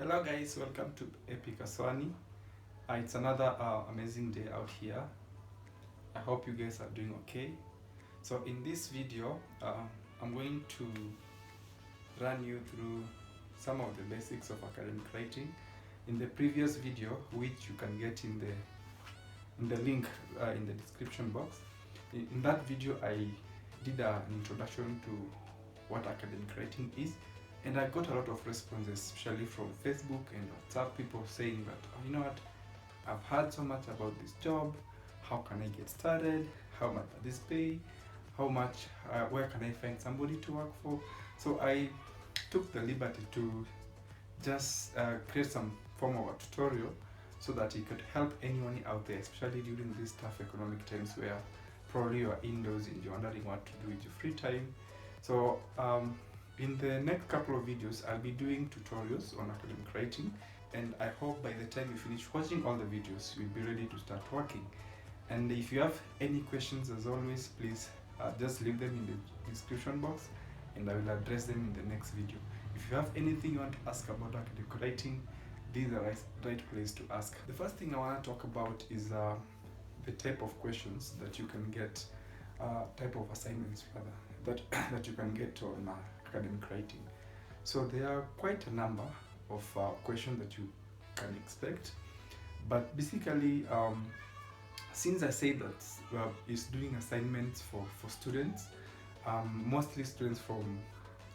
Hello guys, welcome to epicaswani. It's another amazing day out here. I hope you guys are doing okay. So in this video, I'm going to run you through some of the basics of academic writing. In the previous video, which you can get in the link in the description box, in that video I did an introduction to what academic writing is. And I got a lot of responses, especially from Facebook and WhatsApp, people saying that, oh, you know what, I've heard so much about this job, how can I get started, how much does this pay, how much, where can I find somebody to work for. So I took the liberty to just create some form of a tutorial so that it could help anyone out there, especially during these tough economic times where probably you are indoors and you're wondering what to do with your free time. So in the next couple of videos, I'll be doing tutorials on academic writing, and I hope by the time you finish watching all the videos, you'll be ready to start working. And if you have any questions, as always, please just leave them in the description box, and I will address them in the next video. If you have anything you want to ask about academic writing, this is the right place to ask. The first thing I want to talk about is the type of questions that you can get, type of assignments rather, that you can get on academic writing. So there are quite a number of questions that you can expect, but basically since I say that it's doing assignments for students, mostly students from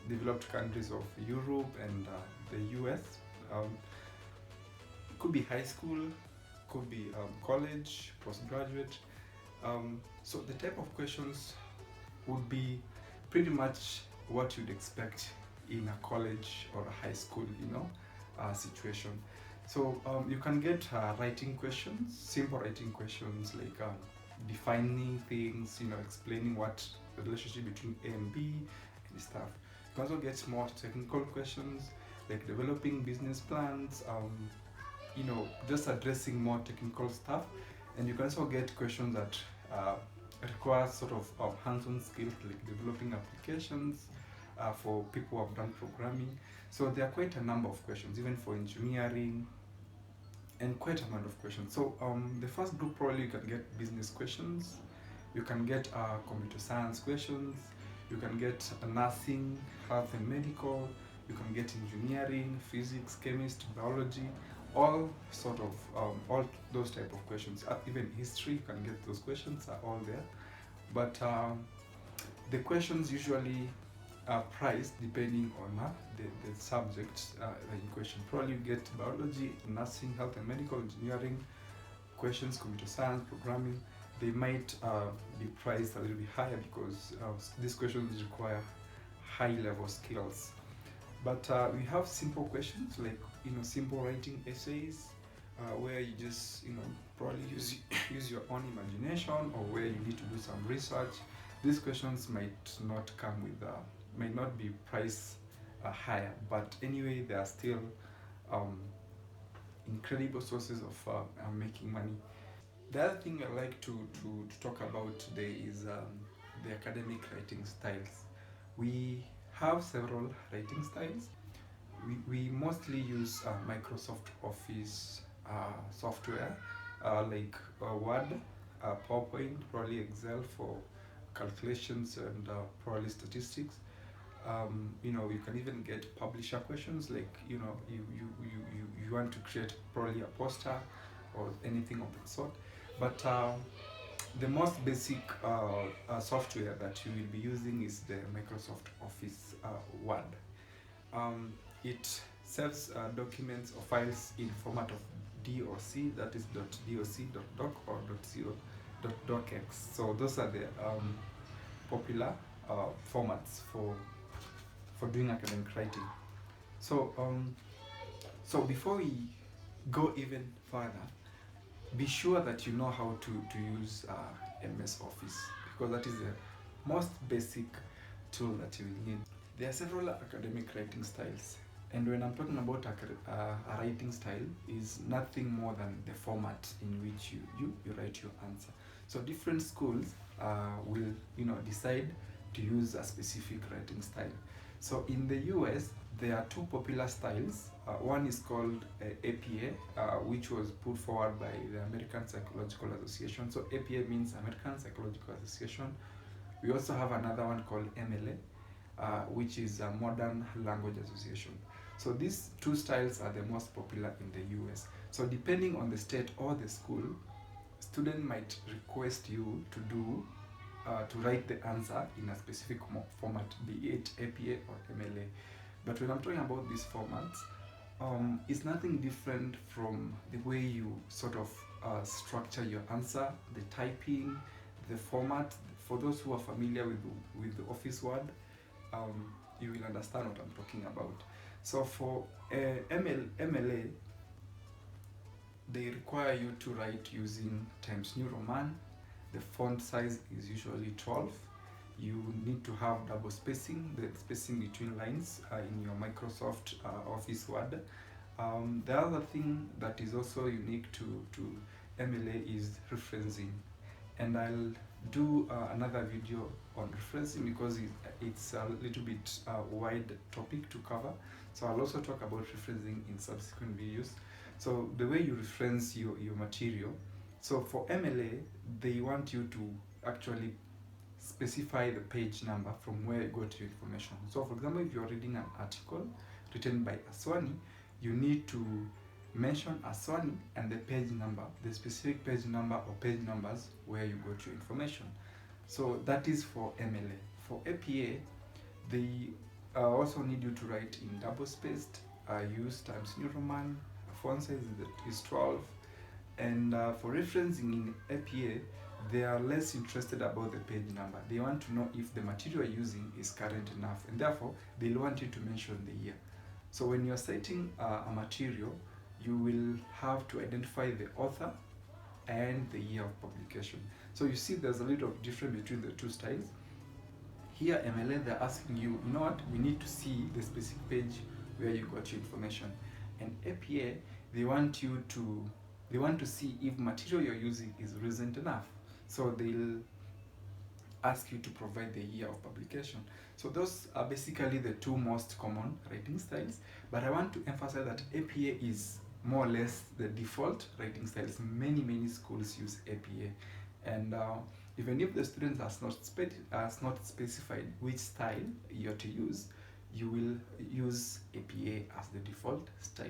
developed countries of Europe and the US. It could be high school, could be college, postgraduate. So the type of questions would be pretty much what you'd expect in a college or a high school, situation. So you can get writing questions, simple writing questions like defining things, explaining what the relationship between A and B and stuff. You can also get more technical questions like developing business plans, just addressing more technical stuff. And you can also get questions that require sort of hands-on skills like developing applications for people who have done programming. So there are quite a number of questions, even for engineering, and quite a amount of questions. So the first group, probably you can get business questions, you can get computer science questions, you can get nursing, health and medical, you can get engineering, physics, chemistry, biology, all sort of all those type of questions. Even history, you can get those questions, are all there. But the questions usually are priced depending on the subject in question. Probably you get biology, nursing, health and medical, engineering questions, computer science, programming. They might be priced a little bit higher because these questions require high level skills. But we have simple questions like simple writing essays, where you just probably use your own imagination, or where you need to do some research. These questions might not come with might not be priced higher, but anyway they are still incredible sources of making money. The other thing I like to talk about today is the academic writing styles. We have several writing styles. We mostly use Microsoft Office software like Word, PowerPoint, probably Excel for calculations and probably statistics. You can even get publisher questions like you want to create probably a poster or anything of that sort. But the most basic software that you will be using is the Microsoft Office Word. It saves documents or files in format of DOC, that is .doc, .doc or .docx. So those are the popular formats for doing academic writing. So so before we go even further, be sure that you know how to use MS Office, because that is the most basic tool that you will need. There are several academic writing styles, and when I'm talking about a writing style, is nothing more than the format in which you write your answer. So different schools will decide to use a specific writing style. So in the US, there are two popular styles. One is called APA, which was put forward by the American Psychological Association. So APA means American Psychological Association. We also have another one called MLA, which is a Modern Language Association. So these two styles are the most popular in the US. So depending on the state or the school, student might request you to write the answer in a specific format, be it APA or MLA. But when I'm talking about these formats, it's nothing different from the way you sort of structure your answer, the typing, the format. For those who are familiar with the Office Word, you will understand what I'm talking about. So for MLA, they require you to write using Times New Roman. The font size is usually 12. You need to have double spacing, the spacing between lines in your Microsoft Office Word. The other thing that is also unique to MLA is referencing. And I'll do another video on referencing because it's a little bit wide topic to cover. So I'll also talk about referencing in subsequent videos. So the way you reference your material. So for MLA, they want you to actually specify the page number from where you got your information. So for example, if you're reading an article written by Aswani, you need to mention Aswani and the page number, the specific page number or page numbers where you got your information. So that is for MLA. For APA, they also need you to write in double spaced, use Times New Roman, font size is 12, and for referencing in APA, they are less interested about the page number. They want to know if the material you're using is current enough, and therefore they want you to mention the year. So when you're citing a material, you will have to identify the author and the year of publication. So you see there's a little difference between the two styles. Here MLA, they're asking you, you know what, we need to see the specific page where you got your information. And APA, they want to see if material you're using is recent enough. So they'll ask you to provide the year of publication. So those are basically the two most common writing styles. But I want to emphasize that APA is more or less the default writing styles. Many schools use APA. And even if the student has not specified which style you're to use, you will use APA as the default style.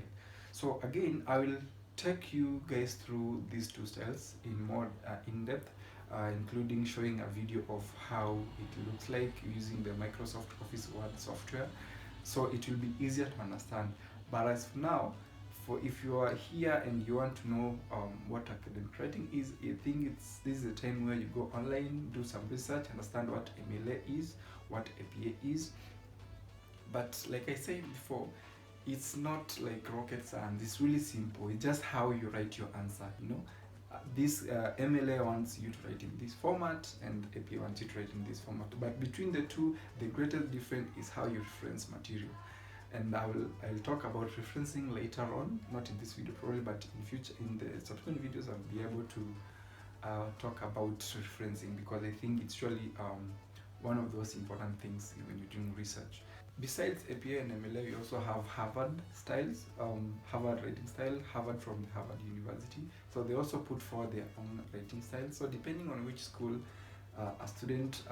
So again, I will take you guys through these two styles in more in-depth, including showing a video of how it looks like using the Microsoft Office Word software, so it will be easier to understand. But as of now, if you are here and you want to know what academic writing is, I think this is a time where you go online, do some research, understand what MLA is, what APA is. But like I said before, it's not like rocket science. It's really simple. It's just how you write your answer, you know. This MLA wants you to write in this format and APA wants you to write in this format. But between the two, the greatest difference is how you reference material. And I'll talk about referencing later on, not in this video probably, but in the subsequent videos I'll be able to talk about referencing, because I think it's really one of those important things when you're doing research. Besides APA and MLA, we also have Harvard styles, Harvard writing style, Harvard from the Harvard University. So they also put forward their own writing style. So depending on which school a student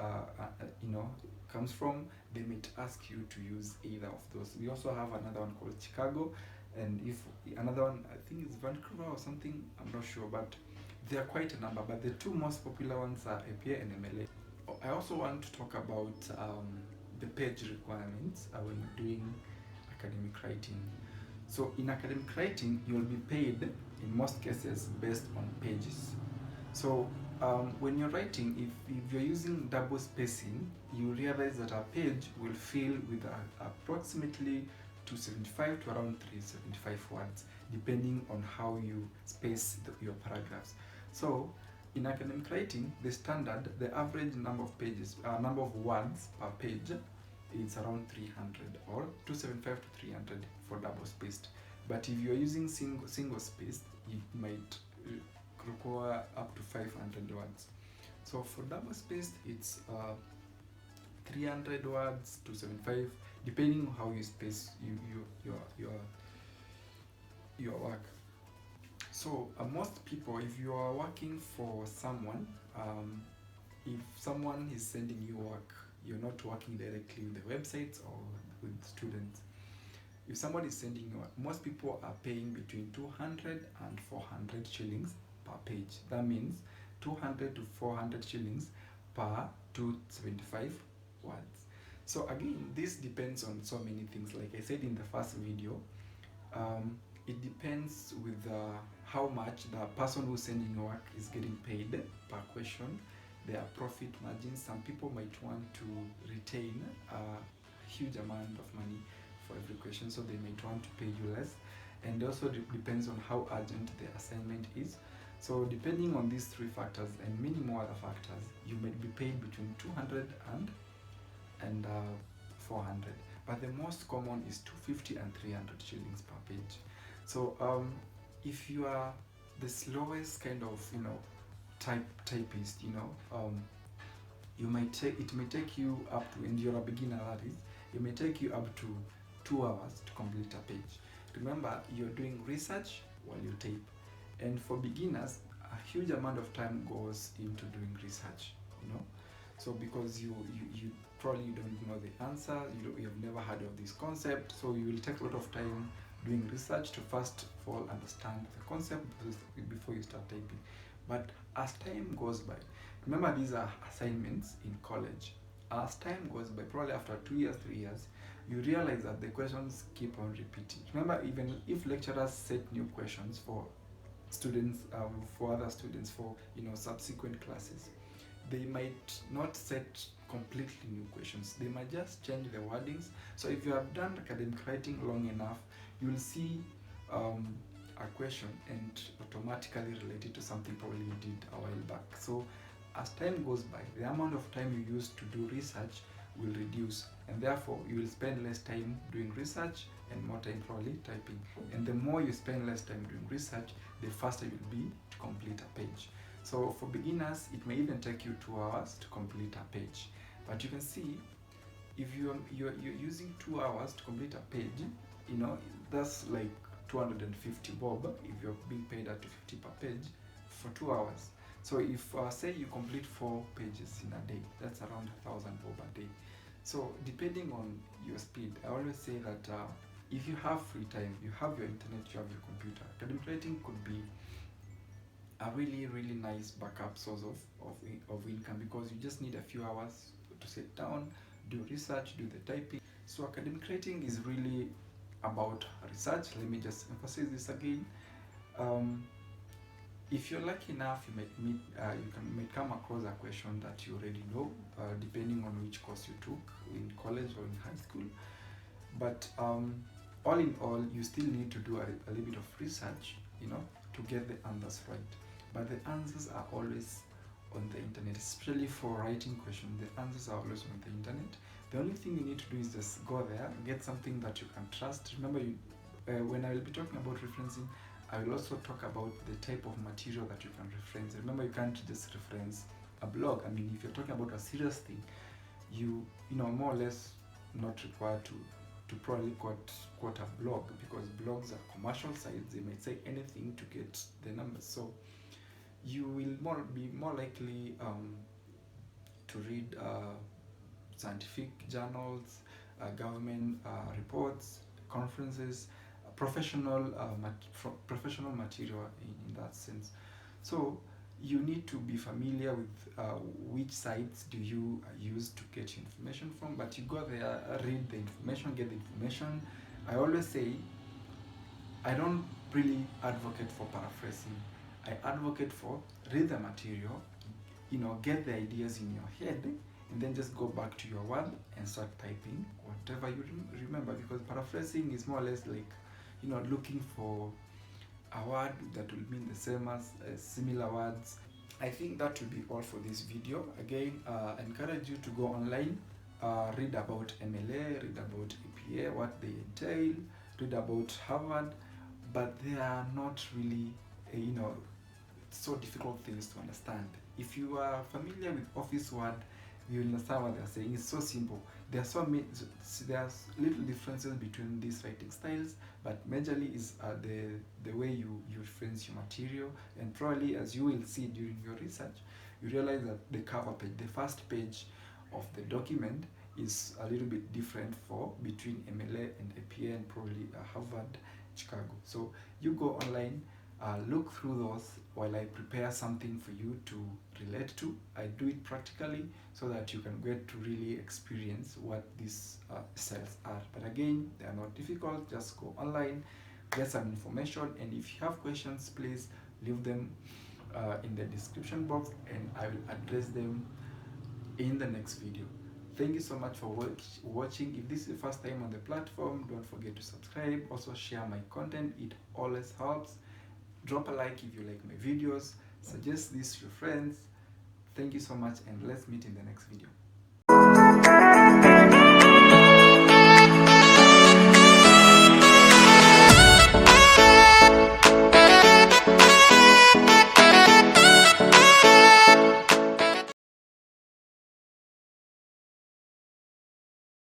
comes from, they might ask you to use either of those. We also have another one called Chicago, and if another one, I think it's Vancouver or something, I'm not sure, but there are quite a number. But the two most popular ones are APA and MLA. I also want to talk about the page requirements when you're doing academic writing. So in academic writing, you'll be paid in most cases based on pages. So when you're writing, if you're using double spacing, you realize that a page will fill with approximately 275 to around 375 words, depending on how you space your paragraphs. So in academic writing, the average number of pages, number of words per page is around 300 or 275 to 300 for double spaced. But if you're using single spaced, it might require up to 500 words. So for double spaced, it's 300 words, 275, depending on how you space your work. So most people, if you are working for someone, if someone is sending you work, you're not working directly with the websites or with students. If somebody is sending you work, most people are paying between 200 and 400 shillings per page. That means 200 to 400 shillings per 275 words. So again, this depends on so many things. Like I said in the first video, it depends with how much the person who's sending work is getting paid per question, their profit margins. Some people might want to retain a huge amount of money for every question, so they might want to pay you less. And also depends on how urgent the assignment is. So depending on these three factors and many more other factors, you might be paid between 200 and 400. But the most common is 250 and 300 shillings per page. So if you are the slowest kind of typist, you might take it may take you up to, and you're a beginner, that is, it may take you up to 2 hours to complete a page. Remember, you're doing research while you type, and for beginners a huge amount of time goes into doing research, so because you probably don't know the answer, you have never heard of this concept, so you will take a lot of time doing research to first of all understand the concept before you start typing. But as time goes by, remember these are assignments in college, as time goes by, probably after 2 years, 3 years, you realize that the questions keep on repeating. Remember, even if lecturers set new questions for students, for other students, for subsequent classes, they might not set completely new questions. They might just change the wordings. So if you have done academic writing long enough, you will see a question and automatically relate it to something probably you did a while back. So as time goes by, the amount of time you use to do research will reduce, and therefore you will spend less time doing research and more time probably typing. And the more you spend less time doing research, the faster you will be to complete a page. So for beginners, it may even take you 2 hours to complete a page. But you can see, if you're using 2 hours to complete a page, that's like 250 bob if you're being paid at 250 per page for 2 hours. So if say you complete 4 pages in a day, that's around 1,000 bob a day. So depending on your speed, I always say that if you have free time, you have your internet, you have your computer, academic writing could be a really, really nice backup source of income, because you just need a few hours to sit down, do research, do the typing. So academic writing is really about research. Let me just emphasize this again. If you're lucky enough, you might come across a question that you already know, depending on which course you took in college or in high school. But all in all, you still need to do a little bit of research, to get the answers right. But the answers are always on the internet, especially for writing questions. The answers are always on the internet. The only thing you need to do is just go there, get something that you can trust. Remember, when I will be talking about referencing, I will also talk about the type of material that you can reference. Remember, you can't just reference a blog. I mean, if you're talking about a serious thing, you more or less not required to probably quote a blog, because blogs are commercial sites. They might say anything to get the numbers. So you will be more likely to read scientific journals, government reports, conferences, professional material in that sense. So you need to be familiar with which sites do you use to get your information from. But you go there, read the information, get the information. I always say, I don't really advocate for paraphrasing. I advocate for read the material, get the ideas in your head, and then just go back to your word and start typing whatever you remember. Because paraphrasing is more or less like, looking for a word that will mean the same as similar words. I think that will be all for this video. Again, I encourage you to go online, read about MLA, read about EPA, what they entail, read about Harvard, but they are not really, so difficult things to understand. If you are familiar with Office Word, you understand what they're saying. It's so simple. there are so many, there's little differences between these writing styles, but majorly is the way you reference your material. And probably, as you will see during your research, you realize that the cover page, the first page of the document, is a little bit different for between MLA and APA and probably Harvard, Chicago. So you go online, look through those while I prepare something for you to relate to. I do it practically so that you can get to really experience what these styles are. But again, they are not difficult. Just go online, get some information, and if you have questions, please leave them in the description box, and I will address them in the next video. Thank you so much for watching. If this is the first time on the platform, don't forget to subscribe. Also share my content, it always helps. Drop a like if you like my videos. Suggest this to your friends. Thank you so much, and let's meet in the next video.